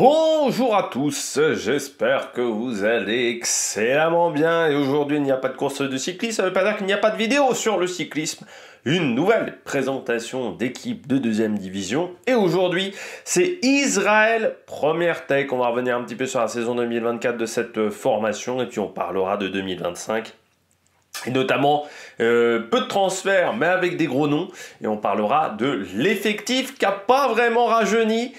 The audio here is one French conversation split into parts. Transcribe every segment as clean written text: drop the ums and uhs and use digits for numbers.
Bonjour à tous, j'espère que vous allez excellemment bien et aujourd'hui il n'y a pas de course de cyclisme, ça ne veut pas dire qu'il n'y a pas de vidéo sur le cyclisme, une nouvelle présentation d'équipe de deuxième division et aujourd'hui c'est Israël Première Tech, on va revenir un petit peu sur la saison 2024 de cette formation et puis on parlera de 2025. Et notamment peu de transferts mais avec des gros noms et on parlera de l'effectif qui n'a pas vraiment rajeuni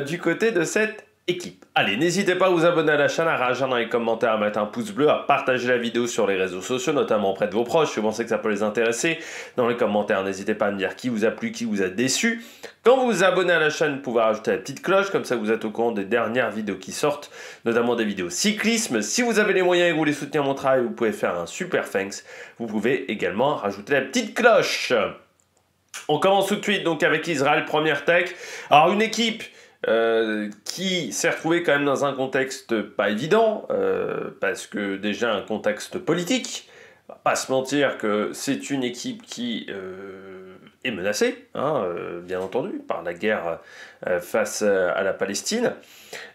du côté de cette équipe. Allez, n'hésitez pas à vous abonner à la chaîne, à réagir dans les commentaires, à mettre un pouce bleu, à partager la vidéo sur les réseaux sociaux, notamment auprès de vos proches, si vous pensez que ça peut les intéresser. Dans les commentaires, n'hésitez pas à me dire qui vous a plu, qui vous a déçu. Quand vous vous abonnez à la chaîne, vous pouvez rajouter la petite cloche, comme ça vous êtes au courant des dernières vidéos qui sortent, notamment des vidéos cyclisme. Si vous avez les moyens et que vous voulez soutenir mon travail, vous pouvez faire un super thanks. Vous pouvez également rajouter la petite cloche. On commence tout de suite donc avec Israël Première Tech. Alors une équipe qui s'est retrouvée quand même dans un contexte pas évident, parce que déjà un contexte politique. On va pas se mentir que c'est une équipe qui est menacée, hein, bien entendu, par la guerre face à la Palestine.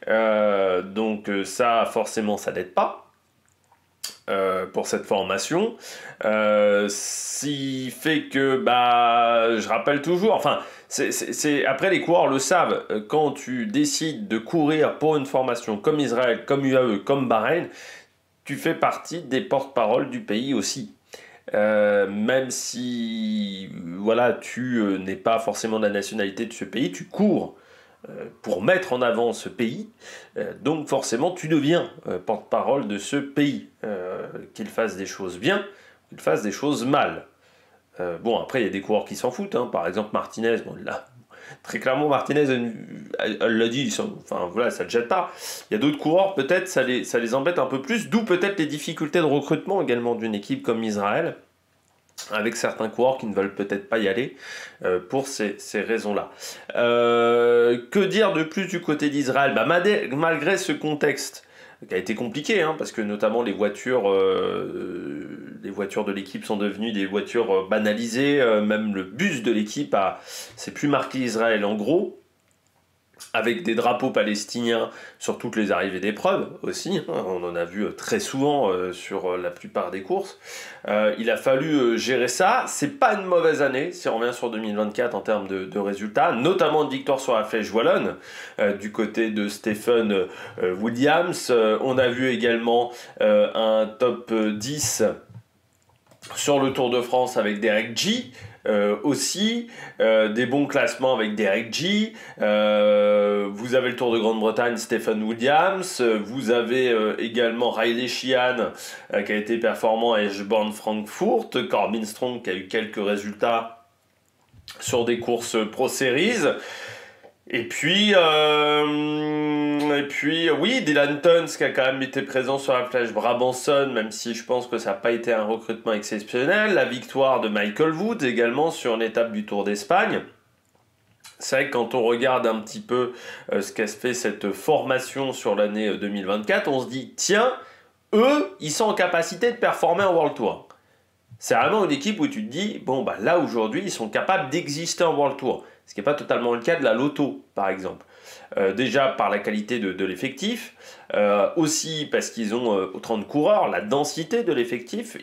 Donc ça, forcément, ça n'aide pas. Pour cette formation, ce fait que, je rappelle toujours, enfin, après les coureurs le savent, quand tu décides de courir pour une formation comme Israël, comme UAE, comme Bahreïn, tu fais partie des porte-parole du pays aussi. Même si voilà, tu n'es pas forcément de la nationalité de ce pays, tu cours pour mettre en avant ce pays, donc forcément tu deviens porte-parole de ce pays, qu'il fasse des choses bien, qu'il fasse des choses mal. Bon, après il y a des coureurs qui s'en foutent, hein. Par exemple Martinez, bon, là, très clairement Martinez, elle l'a dit, enfin voilà, ça ne jette pas. Il y a d'autres coureurs, peut-être ça les embête un peu plus, d'où peut-être les difficultés de recrutement également d'une équipe comme Israël, avec certains coureurs qui ne veulent peut-être pas y aller pour ces raisons-là. Que dire de plus du côté d'Israël? Malgré ce contexte qui a été compliqué, hein, parce que notamment les voitures de l'équipe sont devenues des voitures banalisées, même le bus de l'équipe c'est plus marqué Israël en gros, avec des drapeaux palestiniens sur toutes les arrivées d'épreuves aussi, hein, on en a vu très souvent sur la plupart des courses. Il a fallu gérer ça, c'est pas une mauvaise année si on revient sur 2024 en termes de résultats, notamment de victoire sur la Flèche Wallonne du côté de Stephen Williams. On a vu également un top 10 sur le Tour de France avec Derek G. Aussi, des bons classements avec Derek G. Vous avez le Tour de Grande-Bretagne, Stephen Williams. Vous avez également Riley Sheehan qui a été performant à Eschborn-Frankfurt. Corbin Strong qui a eu quelques résultats sur des courses Pro Series. Et puis oui, Dylan Teuns qui a quand même été présent sur la Flèche Brabanson, même si je pense que ça n'a pas été un recrutement exceptionnel. La victoire de Michael Woods également sur une étape du Tour d'Espagne. C'est vrai que quand on regarde un petit peu ce qu'a fait cette formation sur l'année 2024, on se dit, tiens, eux, ils sont en capacité de performer en World Tour. C'est vraiment une équipe où tu te dis, bon, là aujourd'hui, ils sont capables d'exister en World Tour. Ce qui n'est pas totalement le cas de la Lotto, par exemple. Déjà par la qualité de l'effectif, aussi parce qu'ils ont autant de coureurs, la densité de l'effectif.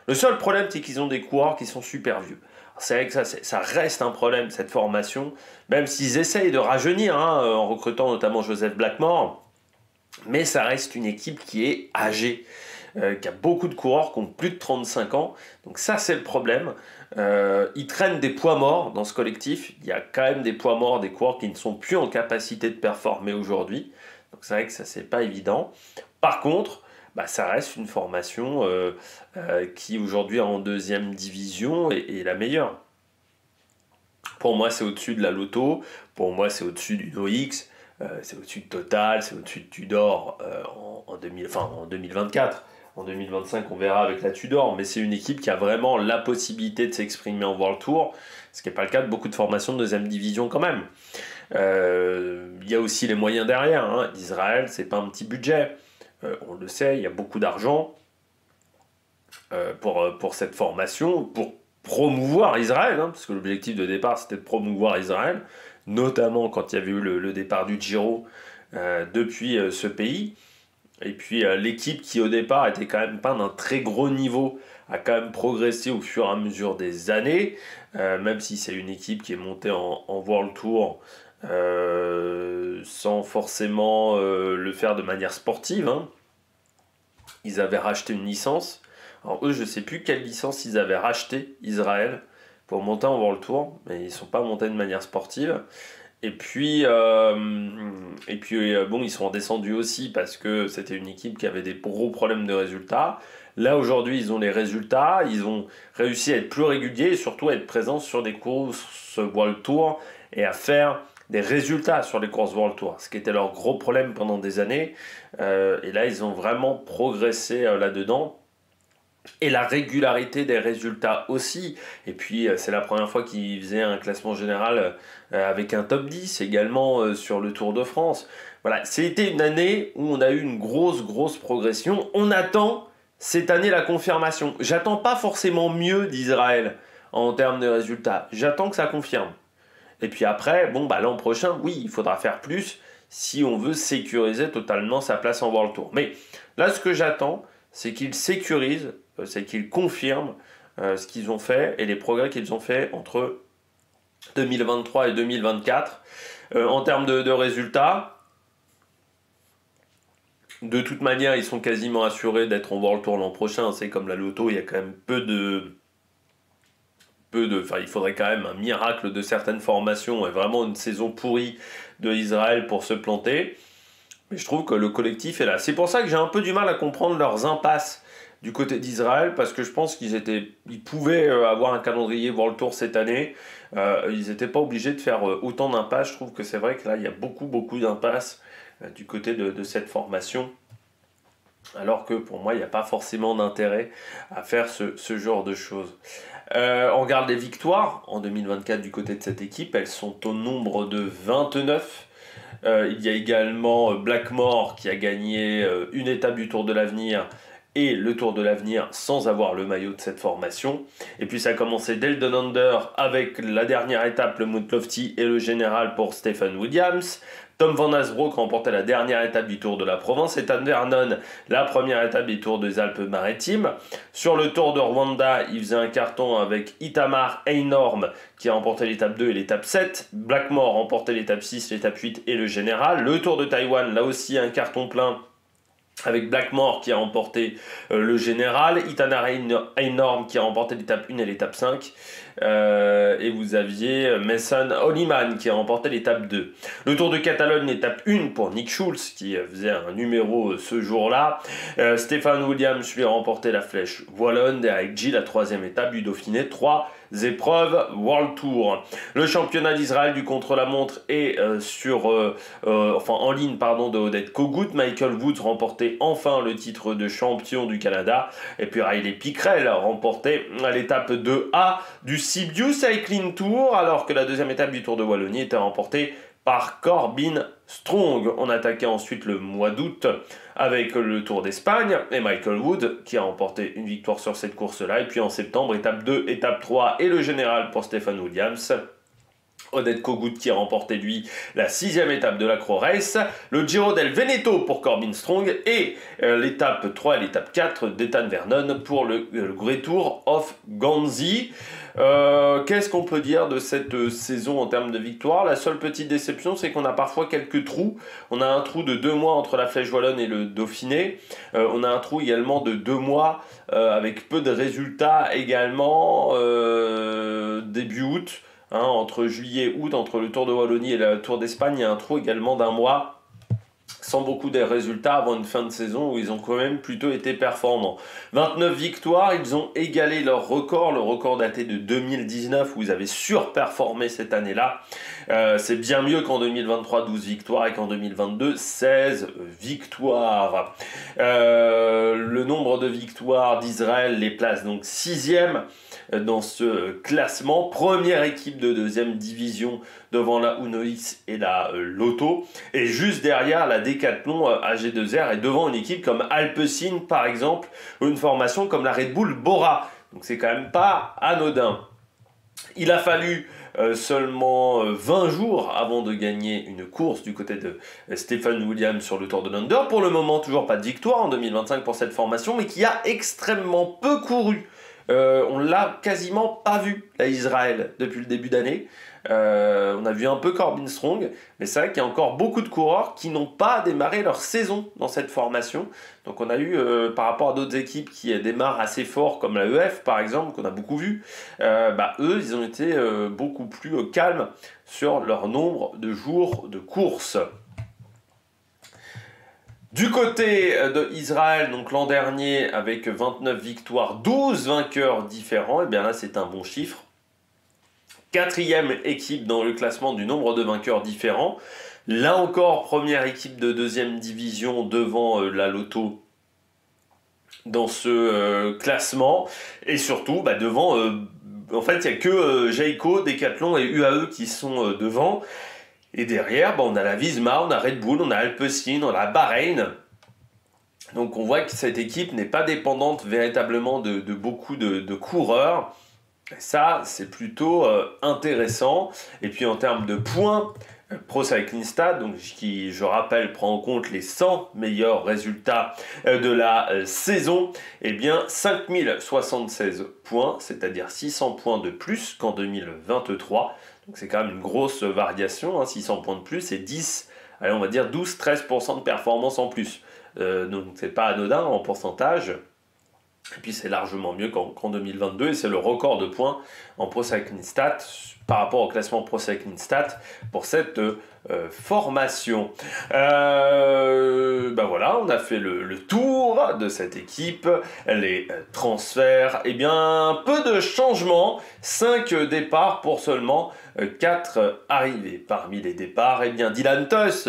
Le seul problème, c'est qu'ils ont des coureurs qui sont super vieux. C'est vrai que ça reste un problème, cette formation, même s'ils essayent de rajeunir, hein, en recrutant notamment Joseph Blackmore, mais ça reste une équipe qui est âgée. Qui a beaucoup de coureurs qui ont plus de 35 ans. Donc ça, c'est le problème. Ils traînent des poids morts dans ce collectif. Il y a quand même des poids morts, des coureurs qui ne sont plus en capacité de performer aujourd'hui. Donc c'est vrai que ça, c'est pas évident. Par contre, ça reste une formation qui aujourd'hui en deuxième division est la meilleure. Pour moi, c'est au-dessus de la Lotto. Pour moi, c'est au-dessus du NOX. C'est au-dessus de Total. C'est au-dessus de Tudor en 2024. En 2025, on verra avec la Tudor, mais c'est une équipe qui a vraiment la possibilité de s'exprimer en World Tour, ce qui n'est pas le cas de beaucoup de formations de deuxième division quand même. Il y a aussi les moyens derrière, hein. Israël, c'est pas un petit budget. On le sait, il y a beaucoup d'argent pour cette formation, pour promouvoir Israël, hein, parce que l'objectif de départ, c'était de promouvoir Israël, notamment quand il y avait eu le départ du Giro, depuis ce pays. Et puis l'équipe qui au départ était quand même pas d'un très gros niveau a quand même progressé au fur et à mesure des années, même si c'est une équipe qui est montée en World Tour sans forcément le faire de manière sportive, hein. Ils avaient racheté une licence. Alors eux, je ne sais plus quelle licence ils avaient racheté, Israël, pour monter en World Tour, mais ils ne sont pas montés de manière sportive. Bon, ils sont descendus aussi parce que c'était une équipe qui avait des gros problèmes de résultats. Là, aujourd'hui, ils ont les résultats. Ils ont réussi à être plus réguliers et surtout à être présents sur des courses World Tour et à faire des résultats sur les courses World Tour, ce qui était leur gros problème pendant des années. Et là, ils ont vraiment progressé là-dedans. Et la régularité des résultats aussi. Et puis, c'est la première fois qu'ils faisaient un classement général avec un top 10 également sur le Tour de France. Voilà, c'était une année où on a eu une grosse progression. On attend cette année la confirmation. J'attends pas forcément mieux d'Israël en termes de résultats. J'attends que ça confirme. Et puis après, bon, bah, l'an prochain, oui, il faudra faire plus si on veut sécuriser totalement sa place en World Tour. Mais là, ce que j'attends, c'est qu'ils sécurisent, c'est qu'ils confirment ce qu'ils ont fait et les progrès qu'ils ont fait entre 2023 et 2024. En termes de résultats, de toute manière, ils sont quasiment assurés d'être en World Tour l'an prochain. C'est comme la Loto, il y a quand même enfin, il faudrait quand même un miracle de certaines formations et vraiment une saison pourrie de Israël pour se planter. Mais je trouve que le collectif est là. C'est pour ça que j'ai un peu du mal à comprendre leurs impasses du côté d'Israël, parce que je pense ils pouvaient avoir un calendrier World Tour cette année. Ils n'étaient pas obligés de faire autant d'impasses. Je trouve que c'est vrai que là, il y a beaucoup d'impasses du côté de cette formation. Alors que pour moi, il n'y a pas forcément d'intérêt à faire ce genre de choses. On regarde les victoires en 2024 du côté de cette équipe. Elles sont au nombre de 29. Il y a également Blackmore qui a gagné une étape du Tour de l'Avenir et le Tour de l'Avenir sans avoir le maillot de cette formation. Et puis ça a commencé dès le Down Under avec la dernière étape, le Mount Lofty et le Général pour Stephen Williams. Tom Van Asbroek remportait la dernière étape du Tour de la Provence et Tan Vernon la première étape du Tour des Alpes-Maritimes. Sur le Tour de Rwanda, il faisait un carton avec Itamar Einorm qui a remporté l'étape 2 et l'étape 7. Blackmore remportait l'étape 6, l'étape 8 et le Général. Le Tour de Taïwan, là aussi un carton plein avec Blackmore qui a remporté le Général, Itamar Einorm qui a remporté l'étape 1 et l'étape 5. Et vous aviez Mason Holliman qui a remporté l'étape 2. Le Tour de Catalogne, l'étape 1 pour Nick Schulz qui faisait un numéro ce jour-là. Stephen Williams lui a remporté la Flèche Wallonne et avec G la troisième étape du Dauphiné. 3 épreuves World Tour. Le championnat d'Israël du contre-la-montre est en ligne de Odette Kogut. Michael Woods remportait enfin le titre de champion du Canada. Et puis Riley Pickrell remportait l'étape 2A du Sibiu Cycling Tour, alors que la deuxième étape du Tour de Wallonie était remportée par Corbin Strong. On attaquait ensuite le mois d'août avec le Tour d'Espagne et Michael Wood qui a remporté une victoire sur cette course-là. Et puis en septembre, étape 2, étape 3 et le Général pour Stephen Williams. Odette Kogut qui a remporté lui la 6e étape de la Croix Race, le Giro del Veneto pour Corbin Strong et l'étape 3 et l'étape 4 d'Ethan Vernon pour le Great Tour of Ghanzi. Qu'est-ce qu'on peut dire de cette saison en termes de victoire? La seule petite déception, c'est qu'on a parfois quelques trous. On a un trou de 2 mois entre la Flèche Wallonne et le Dauphiné. On a un trou également de 2 mois avec peu de résultats également début août. Entre juillet et août, entre le Tour de Wallonie et le Tour d'Espagne, il y a un trou également d'un mois sans beaucoup de résultats avant une fin de saison où ils ont quand même plutôt été performants. 29 victoires, ils ont égalé leur record, le record daté de 2019 où ils avaient surperformé cette année-là. C'est bien mieux qu'en 2023, 12 victoires et qu'en 2022, 16 victoires. Le nombre de victoires d'Israël les place donc 6e dans ce classement. Première équipe de 2e division devant la Unox et la Lotto. Et juste derrière, la Decathlon AG2R est devant une équipe comme Alpecin par exemple, ou une formation comme la Red Bull Bora. Donc c'est quand même pas anodin. Il a fallu seulement 20 jours avant de gagner une course du côté de Stephen Williams sur le Tour de l'Under. Pour le moment, toujours pas de victoire en 2025 pour cette formation, mais qui a extrêmement peu couru. On l'a quasiment pas vu, à Israël, depuis le début d'année. On a vu un peu Corbin Strong, mais c'est vrai qu'il y a encore beaucoup de coureurs qui n'ont pas démarré leur saison dans cette formation. Donc on a eu, par rapport à d'autres équipes qui démarrent assez fort, comme la EF par exemple, qu'on a beaucoup vu, eux, ils ont été beaucoup plus calmes sur leur nombre de jours de course. Du côté d'Israël, donc l'an dernier, avec 29 victoires, 12 vainqueurs différents, et bien là c'est un bon chiffre. 4e équipe dans le classement du nombre de vainqueurs différents. Là encore, première équipe de 2e division devant la Lotto dans ce classement. Et surtout, devant, en fait, il n'y a que Jayco, Decathlon et UAE qui sont devant. Et derrière, on a la Visma, on a Red Bull, on a Alpecin, on a Bahreïn. Donc on voit que cette équipe n'est pas dépendante véritablement de beaucoup de coureurs. Et ça, c'est plutôt intéressant. Et puis en termes de points, Pro Cycling Stats, donc, qui, je rappelle, prend en compte les 100 meilleurs résultats de la saison, eh bien 5076 points, c'est-à-dire 600 points de plus qu'en 2023. Donc c'est quand même une grosse variation, 600 points de plus et 10, allez, on va dire 12-13% de performance en plus. Donc c'est pas anodin en pourcentage. Et puis c'est largement mieux qu'en 2022 et c'est le record de points en Pro Cycling Stats par rapport au classement Pro Cycling Stats pour cette formation. Voilà, on a fait le tour de cette équipe, les transferts, et bien peu de changements, 5 départs pour seulement 4 arrivées. Parmi les départs, et bien Dylan Teuss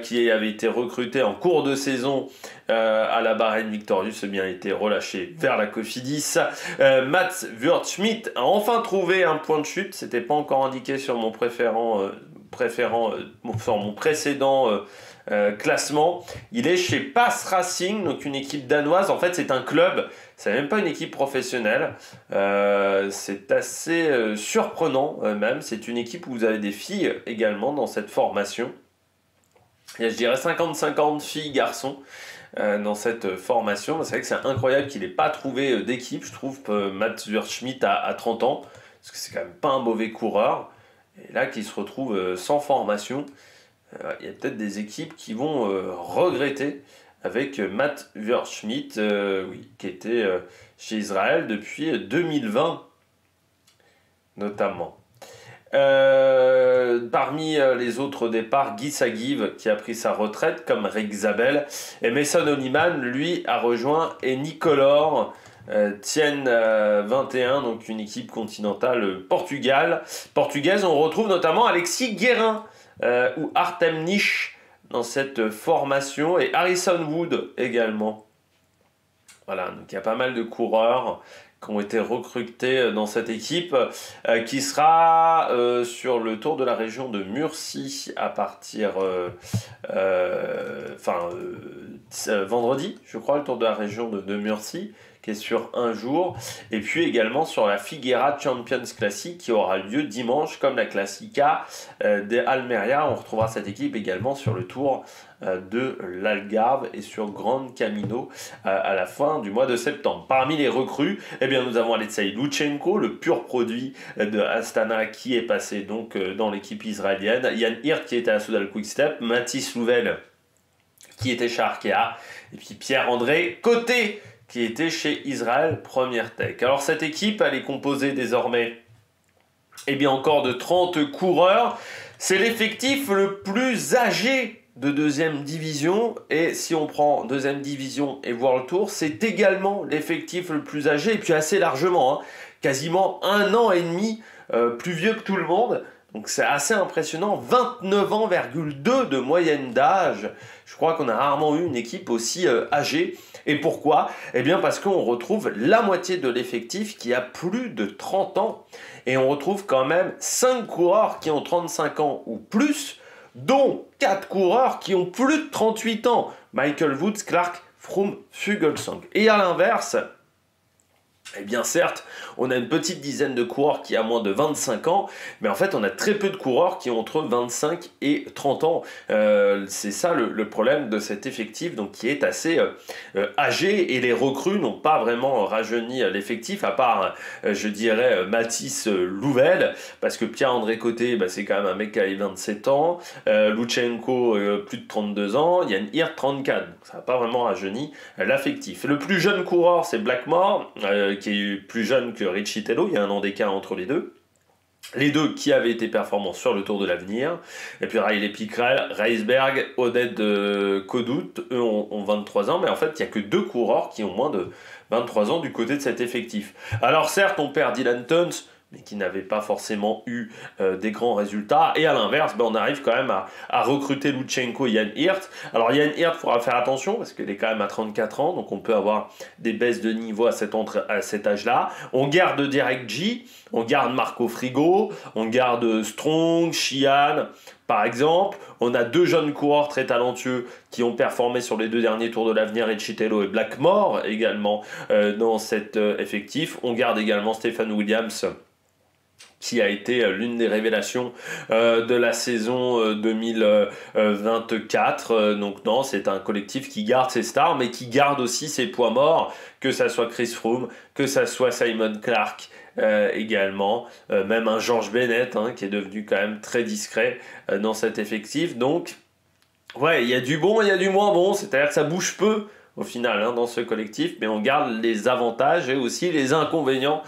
qui avait été recruté en cours de saison à la Bahreïn Victorious, a bien été relâché vers la Cofidis. Mats Wurtschmidt a enfin trouvé un point de chute, c'était pas encore indiqué sur mon sur mon précédent classement. Il est chez Pass Racing, donc une équipe danoise. En fait, c'est un club, c'est même pas une équipe professionnelle. C'est assez surprenant même. C'est une équipe où vous avez des filles également dans cette formation. Il y a, je dirais, 50-50 filles, garçons dans cette formation. C'est vrai que c'est incroyable qu'il n'ait pas trouvé d'équipe. Je trouve Mats Wurtschmidt à 30 ans, parce que c'est quand même pas un mauvais coureur. Et là, qu'il se retrouve sans formation, il y a peut-être des équipes qui vont regretter avec Mats Wurtschmidt, qui était chez Israël depuis 2020, notamment. Parmi les autres départs, Guy Sagiv qui a pris sa retraite comme Rick Zabel, et Mason Honeyman lui a rejoint Nicolor Tien 21, donc une équipe continentale portugaise. On retrouve notamment Alexis Guérin ou Artem Nish dans cette formation et Harrison Wood également. Voilà, donc il y a pas mal de coureurs qui ont été recrutés dans cette équipe qui sera sur le Tour de la région de Murcie à partir vendredi, je crois, le Tour de la région de Murcie qui est sur un jour, et puis également sur la Figueira Champions Classic qui aura lieu dimanche comme la Classica des Almeria. On retrouvera cette équipe également sur le Tour de l'Algarve et sur Grand Camino à la fin du mois de septembre. Parmi les recrues, eh bien, nous avons Alexei Lutsenko, le pur produit de Astana qui est passé donc dans l'équipe israélienne, Yann Hirt qui était à Soudal Quick-Step, Mathis Louvel qui était chez Arkea, et puis Pierre-André Côté qui était chez Israël Première Tech. Alors cette équipe, elle est composée désormais encore de 30 coureurs. C'est l'effectif le plus âgé de deuxième division, et si on prend deuxième division et World Tour, c'est également l'effectif le plus âgé, et puis assez largement, quasiment 1 an et demi plus vieux que tout le monde. Donc c'est assez impressionnant, 29,2 ans de moyenne d'âge. Je crois qu'on a rarement eu une équipe aussi âgée. Et pourquoi ? Eh bien parce qu'on retrouve la moitié de l'effectif qui a plus de 30 ans. Et on retrouve quand même 5 coureurs qui ont 35 ans ou plus, dont 4 coureurs qui ont plus de 38 ans. Michael Woods, Clark, Froome, Fuglsang. Et à l'inverse, Eh bien certes, on a une petite dizaine de coureurs qui a moins de 25 ans, mais en fait on a très peu de coureurs qui ont entre 25 et 30 ans. C'est ça le problème de cet effectif, donc qui est assez âgé, et les recrues n'ont pas vraiment rajeuni l'effectif, à part, je dirais, Mathis Louvel, parce que Pierre-André Côté, bah, c'est quand même un mec qui a 27 ans, Lutsenko plus de 32 ans, Yann Hirt 34, donc ça n'a pas vraiment rajeuni l'affectif. Le plus jeune coureur, c'est Blackmore, qui est plus jeune que Riccitello, il y a un an d'écart entre les deux. Les deux qui avaient été performants sur le Tour de l'Avenir. Et puis Riley Pickrell, Reisberg, Oded Kodout, eux ont 23 ans, mais en fait il n'y a que deux coureurs qui ont moins de 23 ans du côté de cet effectif. Alors certes, on perd Dylan Teuns, mais qui n'avait pas forcément eu des grands résultats. Et à l'inverse, on arrive quand même à recruter Lutsenko et Yann Hirt. Alors Yann Hirt, il faudra faire attention, parce qu'il est quand même à 34 ans, donc on peut avoir des baisses de niveau à cet âge-là. On garde Derek G, on garde Marco Frigo, on garde Strong, Sheehan, par exemple. On a deux jeunes coureurs très talentueux qui ont performé sur les deux derniers Tours de l'Avenir, Riccitello et Blackmore également dans cet effectif. On garde également Stephen Williams, qui a été l'une des révélations de la saison 2024. Donc non, c'est un collectif qui garde ses stars, mais qui garde aussi ses poids morts, que ça soit Chris Froome, que ça soit Simon Clarke, également, même un George Bennett, qui est devenu quand même très discret dans cet effectif. Donc, ouais, il y a du bon, il y a du moins bon, c'est-à-dire que ça bouge peu au final dans ce collectif, mais on garde les avantages et aussi les inconvénients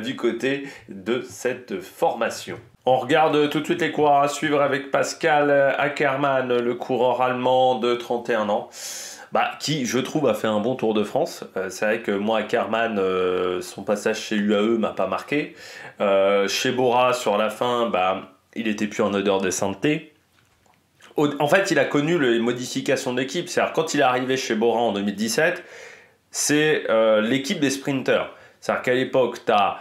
du côté de cette formation. On regarde tout de suite les coureurs à suivre avec Pascal Ackermann, le coureur allemand de 31 ans. Qui, je trouve, a fait un bon Tour de France. C'est vrai que moi, Ackermann, son passage chez UAE m'a pas marqué. Chez Bora, sur la fin, il était plus en odeur de sainteté. En fait, il a connu les modifications d'équipe. C'est-à-dire, quand il est arrivé chez Bora en 2017, c'est l'équipe des sprinters. C'est-à-dire qu'à l'époque, tu as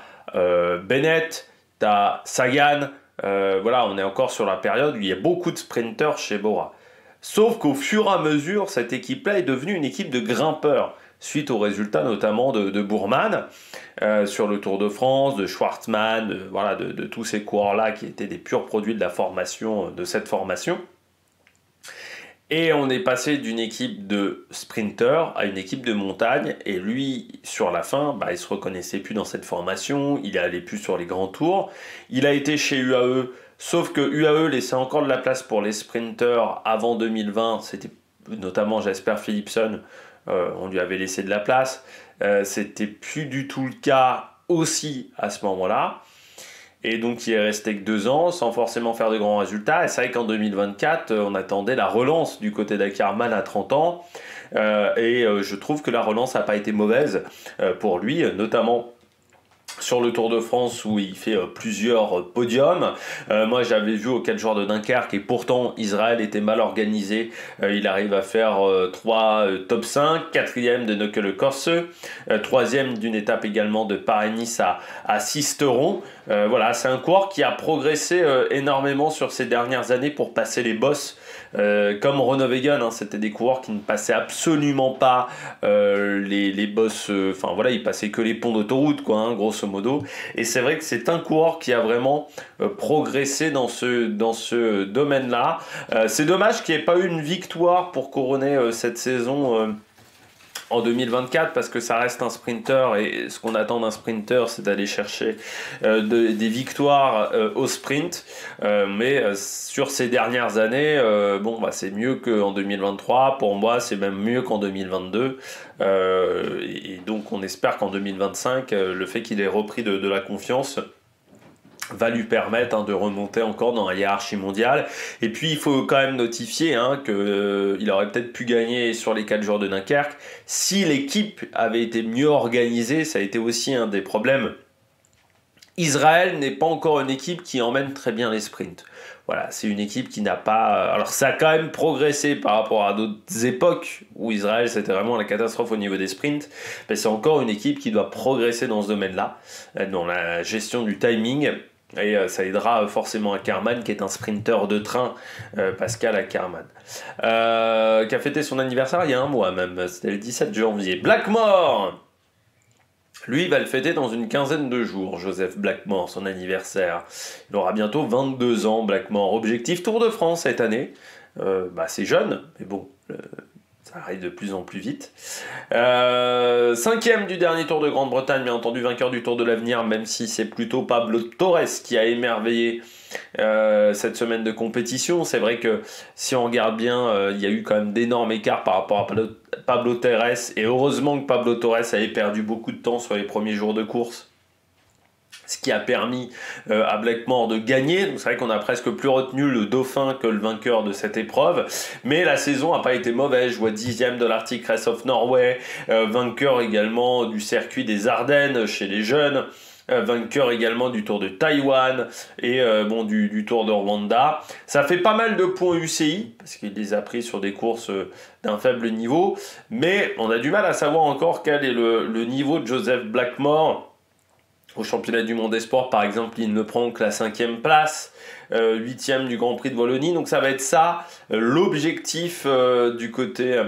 Bennett, tu as Sagan. On est encore sur la période où il y a beaucoup de sprinters chez Bora. Sauf qu'au fur et à mesure, cette équipe-là est devenue une équipe de grimpeurs, suite aux résultats notamment de Bourman sur le Tour de France, de Schwartzmann, de tous ces coureurs-là qui étaient des purs produits de la formation, de cette formation. Et on est passé d'une équipe de sprinters à une équipe de montagne. Et lui, sur la fin, il se reconnaissait plus dans cette formation. Il allait plus sur les grands tours. Il a été chez UAE. Sauf que UAE laissait encore de la place pour les sprinters avant 2020. C'était notamment Jasper Philipsen. On lui avait laissé de la place. C'était plus du tout le cas aussi à ce moment-là. Et donc il est resté que 2 ans sans forcément faire de grands résultats. Et c'est vrai qu'en 2024, on attendait la relance du côté d'Ackermann à 30 ans. Je trouve que la relance n'a pas été mauvaise pour lui, notamment sur le Tour de France où il fait plusieurs podiums. Moi j'avais vu au 4 jours de Dunkerque, et pourtant Israël était mal organisé. Il arrive à faire 3 top 5, 4e de Nöckele-Corse, 3e d'une étape également de Paris-Nice à Sisteron. C'est un coureur qui a progressé énormément sur ces dernières années pour passer les bosses. Comme Groenewegen, c'était des coureurs qui ne passaient absolument pas les bosses, ils passaient que les ponts d'autoroute, grosso modo. Et c'est vrai que c'est un coureur qui a vraiment progressé dans ce domaine-là. C'est dommage qu'il n'y ait pas eu une victoire pour couronner cette saison en 2024, parce que ça reste un sprinter, et ce qu'on attend d'un sprinter, c'est d'aller chercher des victoires au sprint. Mais sur ces dernières années, c'est mieux qu'en 2023. Pour moi, c'est même mieux qu'en 2022. Et donc, on espère qu'en 2025, le fait qu'il ait repris de la confiance va lui permettre de remonter encore dans la hiérarchie mondiale. Et puis il faut quand même notifier qu'il aurait peut-être pu gagner sur les 4 jours de Dunkerque si l'équipe avait été mieux organisée. Ça a été aussi un des problèmes. Israël n'est pas encore une équipe qui emmène très bien les sprints. C'est une équipe qui n'a pas... Alors ça a quand même progressé par rapport à d'autres époques où Israël c'était vraiment la catastrophe au niveau des sprints, mais c'est encore une équipe qui doit progresser dans ce domaine-là, dans la gestion du timing. Et ça aidera forcément Ackermann, qui est un sprinter de train, Pascal Ackermann, qui a fêté son anniversaire il y a un mois même, c'était le 17 janvier. Blackmore, Lui, il va le fêter dans une quinzaine de jours, Joseph Blackmore, son anniversaire. Il aura bientôt 22 ans, Blackmore. Objectif Tour de France cette année. C'est jeune, mais bon, ça arrive de plus en plus vite. Cinquième du dernier Tour de Grande-Bretagne, bien entendu vainqueur du Tour de l'Avenir, même si c'est plutôt Pablo Torres qui a émerveillé cette semaine de compétition. C'est vrai que si on regarde bien, il y a eu quand même d'énormes écarts par rapport à Pablo Torres, et heureusement que Pablo Torres avait perdu beaucoup de temps sur les premiers jours de course, ce qui a permis à Blackmore de gagner. Donc c'est vrai qu'on a presque plus retenu le dauphin que le vainqueur de cette épreuve, mais la saison n'a pas été mauvaise. Je vois 10e de l'Arctic Race of Norway, vainqueur également du circuit des Ardennes chez les jeunes, vainqueur également du Tour de Taïwan et du Tour de Rwanda. Ça fait pas mal de points UCI, parce qu'il les a pris sur des courses d'un faible niveau, mais on a du mal à savoir encore quel est le niveau de Joseph Blackmore. Au championnat du monde des sports, par exemple, il ne prend que la 5e place, 8e du Grand Prix de Wallonie. Donc ça va être ça, l'objectif du côté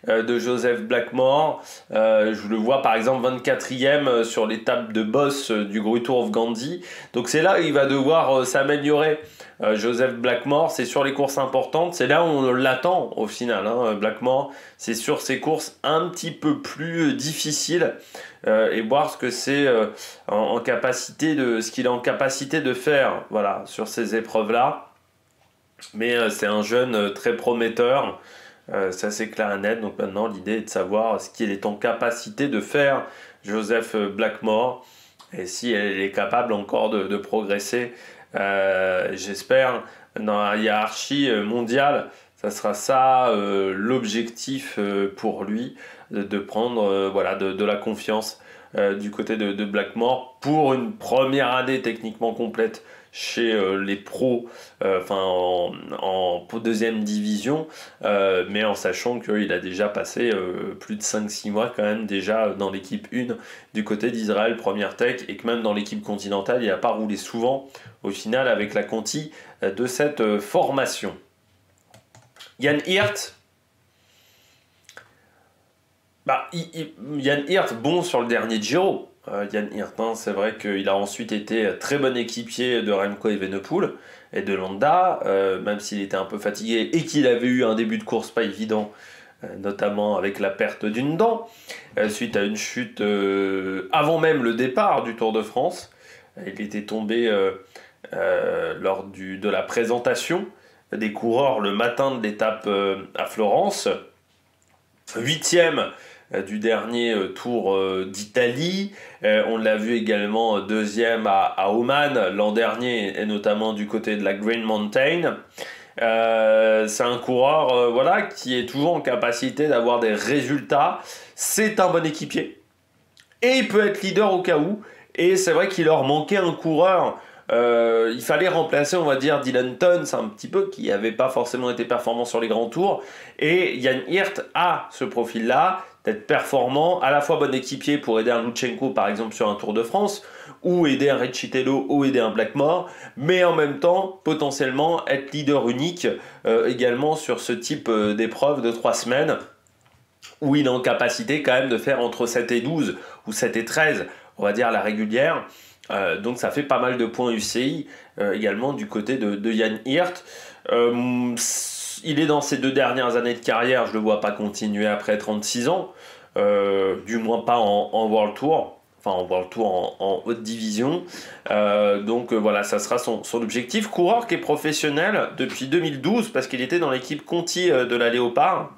de Joseph Blackmore. Je le vois par exemple 24e sur l'étape de boss du Great Tour of Gandhi. Donc c'est là où il va devoir s'améliorer. Joseph Blackmore, c'est sur les courses importantes, c'est là où on l'attend au final. Blackmore, c'est sur ces courses un petit peu plus difficiles. Et voir ce que c'est ce qu'il est en capacité de faire, voilà, sur ces épreuves-là. Mais c'est un jeune très prometteur, ça c'est clair et net. Donc maintenant, l'idée est de savoir ce qu'il est en capacité de faire, Joseph Blackmore, et si elle est capable encore de progresser, j'espère, dans la hiérarchie mondiale. Ça sera ça l'objectif pour lui, de prendre de la confiance du côté de Blackmore pour une première année techniquement complète chez les pros, en deuxième division, mais en sachant qu'il a déjà passé plus de 5-6 mois quand même déjà dans l'équipe 1 du côté d'Israël Première Tech, et que même dans l'équipe continentale il n'a pas roulé souvent au final avec la Conti de cette formation. Jan Hirt, Jan Hirt, bon sur le dernier Giro. Jan Hirt, c'est vrai qu'il a ensuite été très bon équipier de Remco Evenepoel et de Landa, même s'il était un peu fatigué et qu'il avait eu un début de course pas évident, notamment avec la perte d'une dent, suite à une chute avant même le départ du Tour de France. Il était tombé lors de la présentation des coureurs le matin de l'étape à Florence. 8e du dernier Tour d'Italie. On l'a vu également 2e à Oman l'an dernier, et notamment du côté de la Green Mountain. C'est un coureur qui est toujours en capacité d'avoir des résultats. C'est un bon équipier. Et il peut être leader au cas où. Et c'est vrai qu'il leur manquait un coureur. Il fallait remplacer, on va dire, Dylan Teuns un petit peu, qui n'avait pas forcément été performant sur les grands tours. Et Jan Hirt a ce profil-là, d'être performant, à la fois bon équipier pour aider un Lutsenko par exemple sur un Tour de France, ou aider un Recitello, ou aider un Blackmore, mais en même temps, potentiellement, être leader unique également sur ce type d'épreuve de 3 semaines, où il est en capacité quand même de faire entre 7 et 12, ou 7 et 13, on va dire la régulière. Donc ça fait pas mal de points UCI également du côté de Jan Hirt. Il est dans ses 2 dernières années de carrière, je ne le vois pas continuer après 36 ans, du moins pas en World Tour, enfin en World Tour en haute division. Voilà, ça sera son objectif. Coureur qui est professionnel depuis 2012, parce qu'il était dans l'équipe Conti de la Léopard,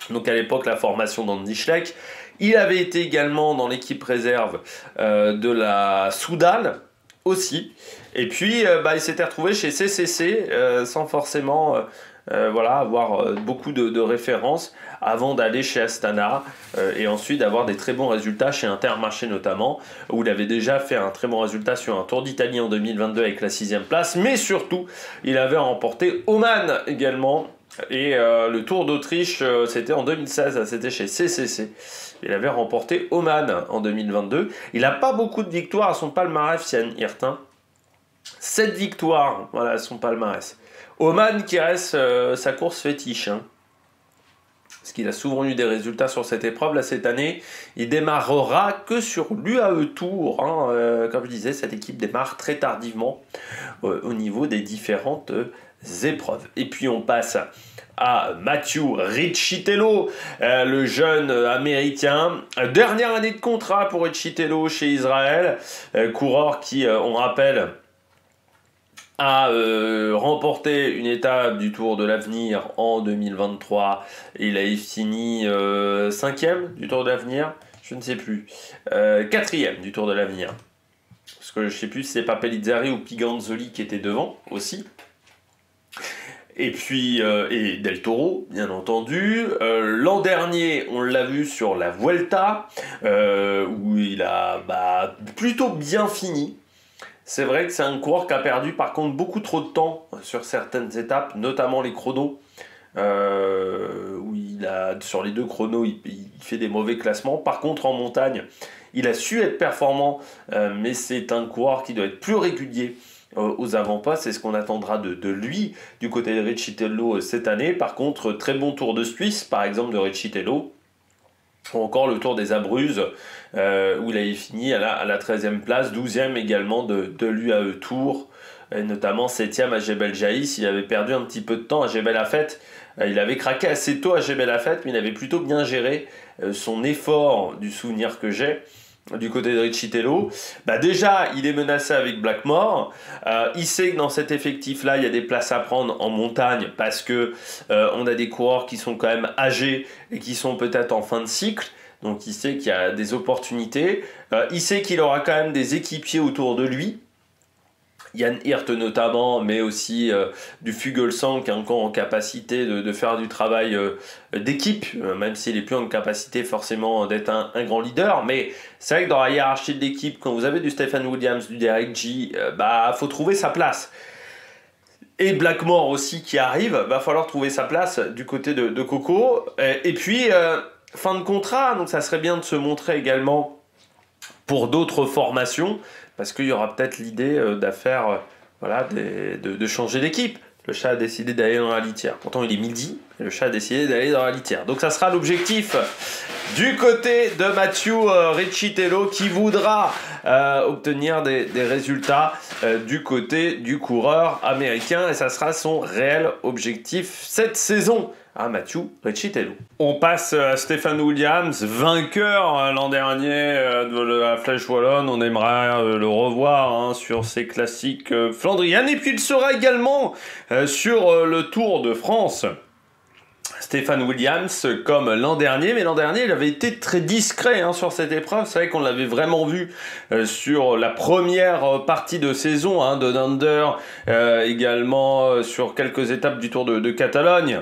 donc à l'époque la formation d'Andy Schleck. Il avait été également dans l'équipe réserve de la Soudal aussi. Et puis il s'était retrouvé chez CCC sans forcément avoir beaucoup de références avant d'aller chez Astana et ensuite d'avoir des très bons résultats chez Intermarché notamment, où il avait déjà fait un très bon résultat sur un Tour d'Italie en 2022 avec la 6e place, mais surtout il avait remporté Oman également. Et le Tour d'Autriche, c'était en 2016, c'était chez CCC. Il avait remporté Oman en 2022. Il n'a pas beaucoup de victoires à son palmarès, Jan Hirt. 7 victoires, voilà, à son palmarès. Oman qui reste sa course fétiche. parce qu'il a souvent eu des résultats sur cette épreuve. Là, cette année, il démarrera que sur l'UAE Tour. Comme je disais, cette équipe démarre très tardivement au niveau des différentes épreuves. Et puis, on passe à Matthew Riccitello, le jeune américain. Dernière année de contrat pour Riccitello chez Israël. Coureur qui, on rappelle, a remporté une étape du Tour de l'Avenir en 2023. Il a fini 5e du Tour de l'Avenir, je ne sais plus. 4e du Tour de l'Avenir. Parce que je ne sais plus si c'est pas Pellizzari ou Piganzoli qui était devant aussi. Et puis, et Del Toro, bien entendu. L'an dernier, on l'a vu sur la Vuelta, où il a plutôt bien fini. C'est vrai que c'est un coureur qui a perdu par contre beaucoup trop de temps sur certaines étapes, notamment les chronos, où sur les 2 chronos, il fait des mauvais classements. Par contre, en montagne, il a su être performant, mais c'est un coureur qui doit être plus régulier aux avant-postes. C'est ce qu'on attendra de lui du côté de Riccitello cette année. Par contre, très bon Tour de Suisse, par exemple, de Riccitello. Ou encore le Tour des Abruzzes, où il avait fini à la 13e place, 12e également de l'UAE Tour, et notamment 7e à Jebel Jaïs. Il avait perdu un petit peu de temps à Jebel Afet. Il avait craqué assez tôt à Jebel Afet, mais il avait plutôt bien géré son effort, du souvenir que j'ai, du côté de Riccitello. Déjà, il est menacé avec Blackmore. Il sait que dans cet effectif-là, il y a des places à prendre en montagne parce que on a des coureurs qui sont quand même âgés et qui sont peut-être en fin de cycle. Donc, il sait qu'il y a des opportunités. Il sait qu'il aura quand même des équipiers autour de lui. Jan Hirt notamment, mais aussi du Fuglsang qui est encore en capacité de faire du travail d'équipe, même s'il n'est plus en capacité forcément d'être un grand leader. Mais c'est vrai que dans la hiérarchie de l'équipe, quand vous avez du Stephen Williams, du Derek G, faut trouver sa place. Et Blackmore aussi qui arrive, va falloir trouver sa place du côté de Coco. Et puis, fin de contrat, donc ça serait bien de se montrer également pour d'autres formations, parce qu'il y aura peut-être l'idée d'affaire, de changer d'équipe. Le chat a décidé d'aller dans la litière. Pourtant, il est midi, et le chat a décidé d'aller dans la litière. Donc, ça sera l'objectif du côté de Matthew Riccitello, qui voudra obtenir des résultats du côté du coureur américain. Et ça sera son réel objectif cette saison. Matthew Riccitello. On passe à Stephen Williams, vainqueur l'an dernier de la Flèche Wallonne. On aimerait le revoir sur ses classiques flandriennes. Et puis il sera également sur le Tour de France. Stephen Williams comme l'an dernier, mais l'an dernier il avait été très discret sur cette épreuve. C'est vrai qu'on l'avait vraiment vu sur la première partie de saison de Dunder, également sur quelques étapes du Tour de Catalogne.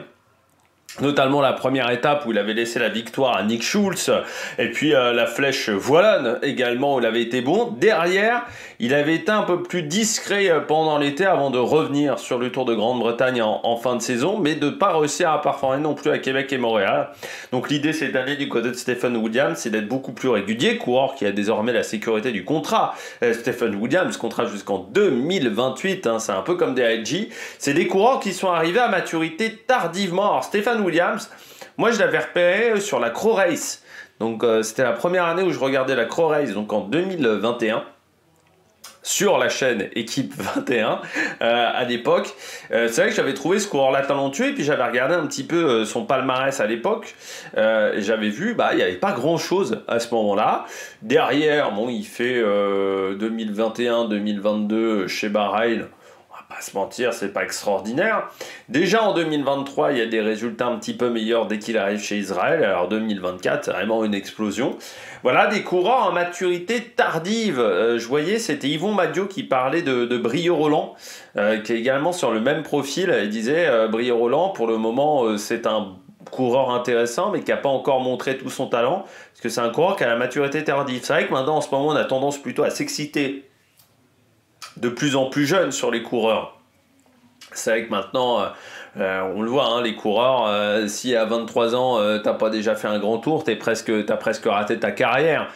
Notamment la première étape où il avait laissé la victoire à Nick Schulz, et puis la Flèche Wallonne également où il avait été bon. Derrière, il avait été un peu plus discret pendant l'été avant de revenir sur le Tour de Grande-Bretagne en fin de saison, mais de ne pas réussir à performer non plus à Québec et Montréal. Donc l'idée cette année du côté de Stephen Williams, c'est d'être beaucoup plus régulier, coureur qui a désormais la sécurité du contrat. Stephen Williams, contrat jusqu'en 2028, c'est un peu comme des IG. C'est des coureurs qui sont arrivés à maturité tardivement. Alors Stephen Williams, moi je l'avais repéré sur la Crow Race. Donc c'était la première année où je regardais la Crow Race, donc en 2021. Sur la chaîne Équipe 21 à l'époque. C'est vrai que j'avais trouvé ce coureur-là talentueux, et puis j'avais regardé un petit peu son palmarès à l'époque, et j'avais vu, il n'y avait pas grand-chose à ce moment-là. Derrière, il fait 2021-2022 chez Bahreïn. Pas se mentir, c'est pas extraordinaire. Déjà en 2023, il y a des résultats un petit peu meilleurs dès qu'il arrive chez Israël. Alors 2024, c'est vraiment une explosion. Voilà, des coureurs en maturité tardive. Je voyais, c'était Yvon Madio qui parlait de Brieux-Roland, qui est également sur le même profil. Il disait, Brieux-Roland, pour le moment, c'est un coureur intéressant, mais qui n'a pas encore montré tout son talent, parce que c'est un coureur qui a la maturité tardive. C'est vrai que maintenant, en ce moment, on a tendance plutôt à s'exciter de plus en plus jeunes sur les coureurs. C'est vrai que maintenant, on le voit, les coureurs, si à 23 ans, t'as pas déjà fait un grand tour, t'as presque raté ta carrière.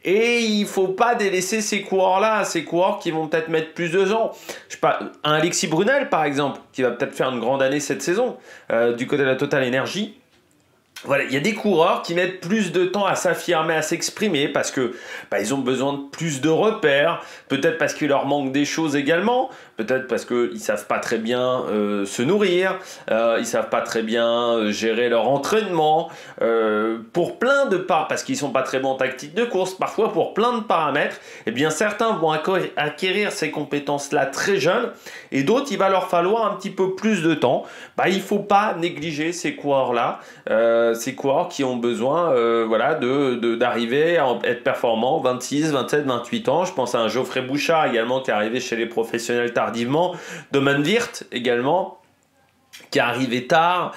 Et il faut pas délaisser ces coureurs-là, ces coureurs qui vont peut-être mettre plus de ans. Je sais pas, un Alexis Brunel, par exemple, qui va peut-être faire une grande année cette saison, du côté de la Total Energy. Voilà, il y a des coureurs qui mettent plus de temps à s'affirmer, à s'exprimer parce que ils ont besoin de plus de repères, peut-être parce qu'il leur manque des choses également, peut-être parce qu'ils savent pas très bien se nourrir, ils savent pas très bien gérer leur entraînement, pour plein de parce qu'ils sont pas très bons en tactique de course, parfois pour plein de paramètres. Eh bien certains vont acquérir ces compétences-là très jeunes et d'autres il va leur falloir un petit peu plus de temps. Il faut pas négliger ces coureurs-là. Ces coureurs qui ont besoin d'arriver à être performants 26, 27, 28 ans. Je pense à un Geoffrey Bouchard également qui est arrivé chez les professionnels tardivement. Doman Wirth également qui est arrivé tard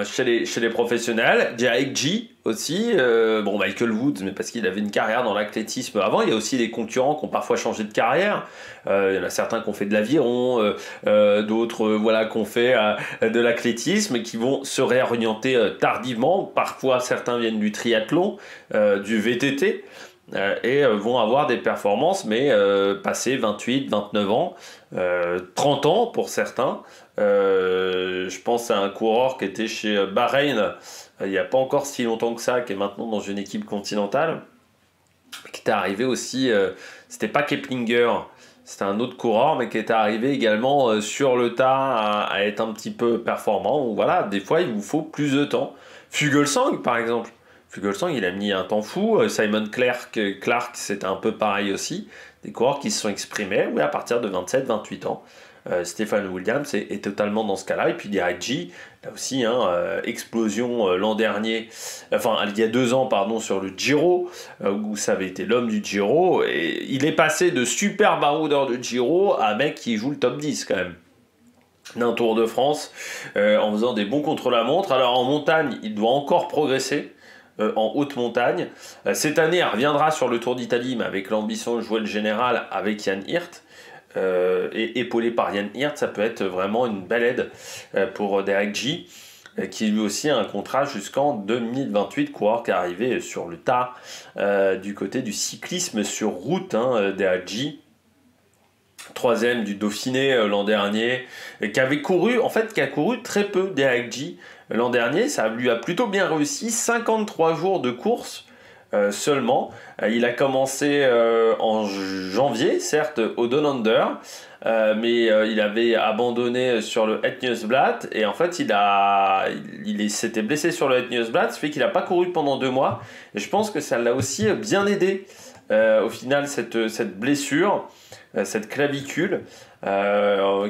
chez les professionnels. Derek G aussi, Michael Woods, mais parce qu'il avait une carrière dans l'athlétisme avant. Il y a aussi des concurrents qui ont parfois changé de carrière. Il y en a certains qui ont fait de l'aviron, d'autres qui ont fait de l'athlétisme et qui vont se réorienter tardivement. Parfois, certains viennent du triathlon, du VTT. Et vont avoir des performances, mais passé 28, 29 ans, 30 ans pour certains. Je pense à un coureur qui était chez Bahreïn il n'y a pas encore si longtemps que ça, qui est maintenant dans une équipe continentale, qui était arrivé aussi, c'était pas Keplinger, c'était un autre coureur, mais qui était arrivé également sur le tas à être un petit peu performant. Voilà, des fois il vous faut plus de temps. Fuglsang par exemple. Fuglsang, il a mis un temps fou. Simon Clark, c'était un peu pareil aussi. Des coureurs qui se sont exprimés à partir de 27-28 ans. Stephen Williams est totalement dans ce cas-là. Et puis Derek G, là aussi, explosion l'an dernier, il y a 2 ans, sur le Giro, où ça avait été l'homme du Giro. Et il est passé de super baroudeur de Giro à mec qui joue le top 10 quand même d'un Tour de France, en faisant des bons contre-la-montre. Alors en montagne, il doit encore progresser. En haute montagne. Cette année, elle reviendra sur le Tour d'Italie, mais avec l'ambition de jouer le général avec Jan Hirt. Et épaulé par Jan Hirt, ça peut être vraiment une belle aide pour Derek G, qui lui aussi a un contrat jusqu'en 2028, coureur qui est arrivé sur le tas du côté du cyclisme sur route, Derek G. 3e du Dauphiné l'an dernier, qui a couru très peu Derek G l'an dernier. Ça lui a plutôt bien réussi, 53 jours de course seulement. Il a commencé en janvier, certes au Down Under, mais il avait abandonné sur le Het Nieuwsblad et en fait il s'était blessé sur le Het Nieuwsblad, ce fait qu'il n'a pas couru pendant 2 mois et je pense que ça l'a aussi bien aidé au final cette blessure, cette clavicule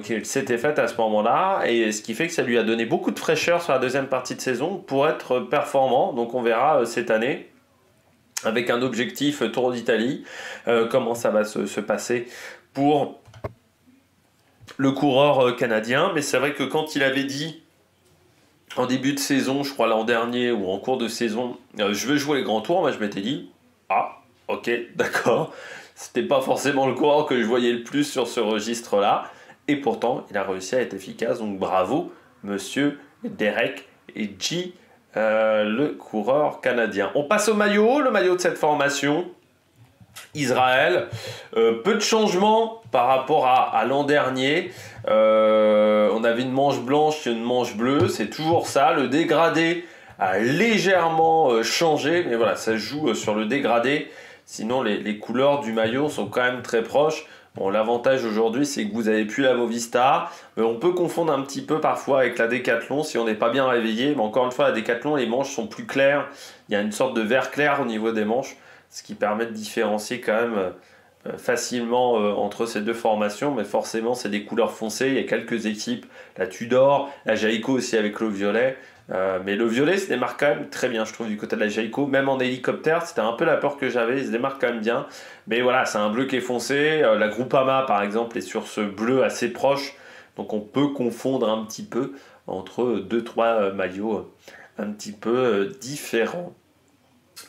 qu'il s'était faite à ce moment-là, et ce qui fait que ça lui a donné beaucoup de fraîcheur sur la deuxième partie de saison pour être performant. Donc on verra cette année avec un objectif Tour d'Italie comment ça va se passer pour le coureur canadien. Mais c'est vrai que quand il avait dit en début de saison, je crois l'an dernier ou en cours de saison, je veux jouer les grands tours, moi je m'étais dit ok, d'accord. C'était pas forcément le coureur que je voyais le plus sur ce registre-là. Et pourtant, il a réussi à être efficace. Donc bravo, monsieur Derek G, le coureur canadien. On passe au maillot, le maillot de cette formation. Israël. Peu de changements par rapport à l'an dernier. On avait une manche blanche et une manche bleue. C'est toujours ça. Le dégradé a légèrement changé. Mais voilà, ça joue sur le dégradé. Sinon, les couleurs du maillot sont quand même très proches. Bon, l'avantage aujourd'hui, c'est que vous avez plus la Movistar. Mais on peut confondre un petit peu parfois avec la Decathlon si on n'est pas bien réveillé. Mais encore une fois, la Decathlon, les manches sont plus claires. Il y a une sorte de vert clair au niveau des manches, ce qui permet de différencier quand même facilement entre ces deux formations. Mais forcément, c'est des couleurs foncées. Il y a quelques équipes, la Tudor, la Jayco aussi avec le violet. Mais le violet se démarque quand même très bien, je trouve, du côté de la Jayco. Même en hélicoptère, c'était un peu la peur que j'avais, il se démarque quand même bien. Mais voilà, c'est un bleu qui est foncé. La Groupama, par exemple, est sur ce bleu assez proche. Donc on peut confondre un petit peu entre 2-3 maillots un petit peu différents,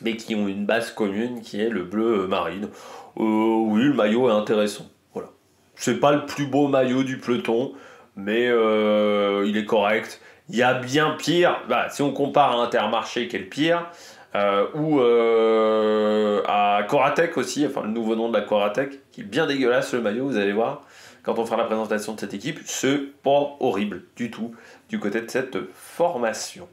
mais qui ont une base commune qui est le bleu marine. Oui, le maillot est intéressant. Voilà. C'est pas le plus beau maillot du peloton, mais il est correct. Il y a bien pire, si on compare à Intermarché qui est le pire, ou à Coratec aussi, enfin le nouveau nom de la Coratec, qui est bien dégueulasse le maillot, vous allez voir, quand on fera la présentation de cette équipe, c'est pas horrible du tout, du côté de cette formation.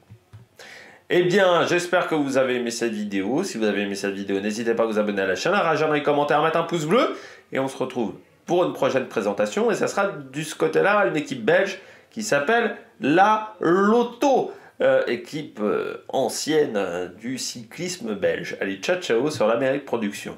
Eh bien, j'espère que vous avez aimé cette vidéo. Si vous avez aimé cette vidéo, n'hésitez pas à vous abonner à la chaîne, à réagir dans les commentaires, à mettre un pouce bleu. Et on se retrouve pour une prochaine présentation. Et ça sera de ce côté-là une équipe belge qui s'appelle la Lotto. Équipe ancienne du cyclisme belge. Allez, ciao ciao sur l'Amérique Production.